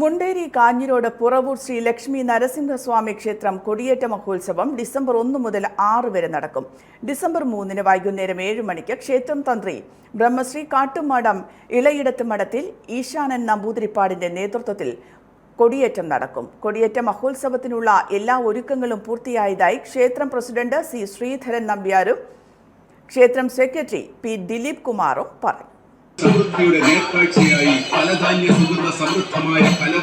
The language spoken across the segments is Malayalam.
മുണ്ടേരി കാഞ്ഞിരോട് പുറവൂർ ശ്രീ ലക്ഷ്മി നരസിംഹസ്വാമി ക്ഷേത്രം കൊടിയേറ്റ മഹോത്സവം ഡിസംബർ 1 മുതൽ 6 വരെ നടക്കും. ഡിസംബർ 3 വൈകുന്നേരം 7 മണിക്ക് ക്ഷേത്രം തന്ത്രി ബ്രഹ്മശ്രീ കാട്ടുമഠം ഇളയിടത്ത് മഠത്തിൽ ഈശാനൻ നമ്പൂതിരിപ്പാടിന്റെ നേതൃത്വത്തിൽ കൊടിയേറ്റം നടക്കും. കൊടിയേറ്റ മഹോത്സവത്തിനുള്ള എല്ലാ ഒരുക്കങ്ങളും പൂർത്തിയായതായി ക്ഷേത്രം പ്രസിഡന്റ് സി ശ്രീധരൻ നമ്പ്യാരും ക്ഷേത്രം സെക്രട്ടറി പി ദിലീപ് കുമാറും പറഞ്ഞു. സമൃദ്ധിയുടെ നേർക്കാഴ്ചയായി ഫലധാന്യ സുഗന്ധ സമൃദ്ധമായ ഫലം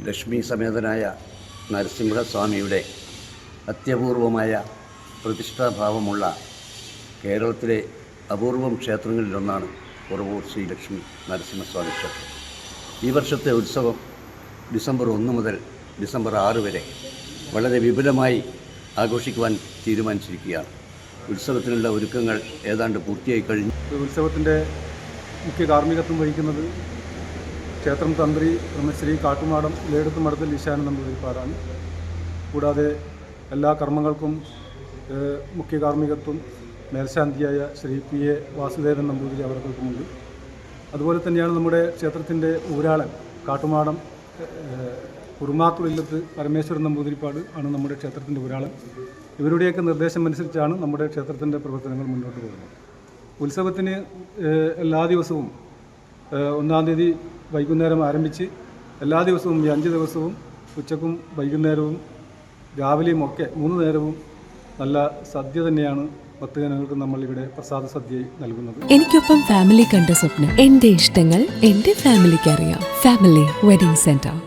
ലക്ഷ്മി സമേതനായ നരസിംഹസ്വാമിയുടെ അത്യപൂർവമായ പ്രതിഷ്ഠാഭാവമുള്ള കേരളത്തിലെ അപൂർവം ക്ഷേത്രങ്ങളിലൊന്നാണ് പുറവൂർ ശ്രീ ലക്ഷ്മി നരസിംഹസ്വാമി ക്ഷേത്രം. ഈ വർഷത്തെ ഉത്സവം ഡിസംബർ 1 മുതൽ ഡിസംബർ 6 വരെ വളരെ വിപുലമായി ആഘോഷിക്കുവാൻ തീരുമാനിച്ചിരിക്കുകയാണ്. ഉത്സവത്തിനുള്ള ഒരുക്കങ്ങൾ ഏതാണ്ട് പൂർത്തിയായി കഴിഞ്ഞു. ഉത്സവത്തിൻ്റെ മുഖ്യ കാർമ്മികത്വം വഹിക്കുന്നത് ക്ഷേത്രം തന്ത്രി ബ്രഹ്മശ്രീ കാട്ടുമഠം ഇളയിടത്ത് മഠത്തിൽ ഈശാനൻ നമ്പൂതിരിപ്പാടാണ്. കൂടാതെ എല്ലാ കർമ്മങ്ങൾക്കും മുഖ്യ കാർമ്മികത്വം മേൽശാന്തിയായ ശ്രീ പി എ വാസുദേവൻ നമ്പൂതിരി അവർക്കുമുണ്ട്. അതുപോലെ തന്നെയാണ് നമ്മുടെ ക്ഷേത്രത്തിൻ്റെ ഊരാളൻ കാട്ടുമഠം കുറുമാത്തൂർ ഇല്ലത്ത് പരമേശ്വരൻ നമ്പൂതിരിപ്പാട് ആണ് നമ്മുടെ ക്ഷേത്രത്തിൻ്റെ ഊരാളൻ. ഇവരുടെയൊക്കെ നിർദ്ദേശം അനുസരിച്ചാണ് നമ്മുടെ ക്ഷേത്രത്തിൻ്റെ പ്രവർത്തനങ്ങൾ മുന്നോട്ട് പോകുന്നത്. ഉത്സവത്തിന് എല്ലാ ദിവസവും 1-ാം തീയതി വൈകുന്നേരം ആരംഭിച്ച് എല്ലാ ദിവസവും ഈ 5 ദിവസവും ഉച്ചക്കും വൈകുന്നേരവും രാവിലെയും ഒക്കെ 3 നേരവും നല്ല സദ്യ തന്നെയാണ് ഭക്തജനങ്ങൾക്ക് നമ്മൾ ഇവിടെ പ്രസാദ സദ്യ നൽകുന്നത്. എനിക്കൊപ്പം ഫാമിലി കണ്ട സ്വപ്നം. എന്റെ ഇഷ്ടങ്ങൾ എന്റെ ഫാമിലിക്ക് അറിയാം. Family wedding centre.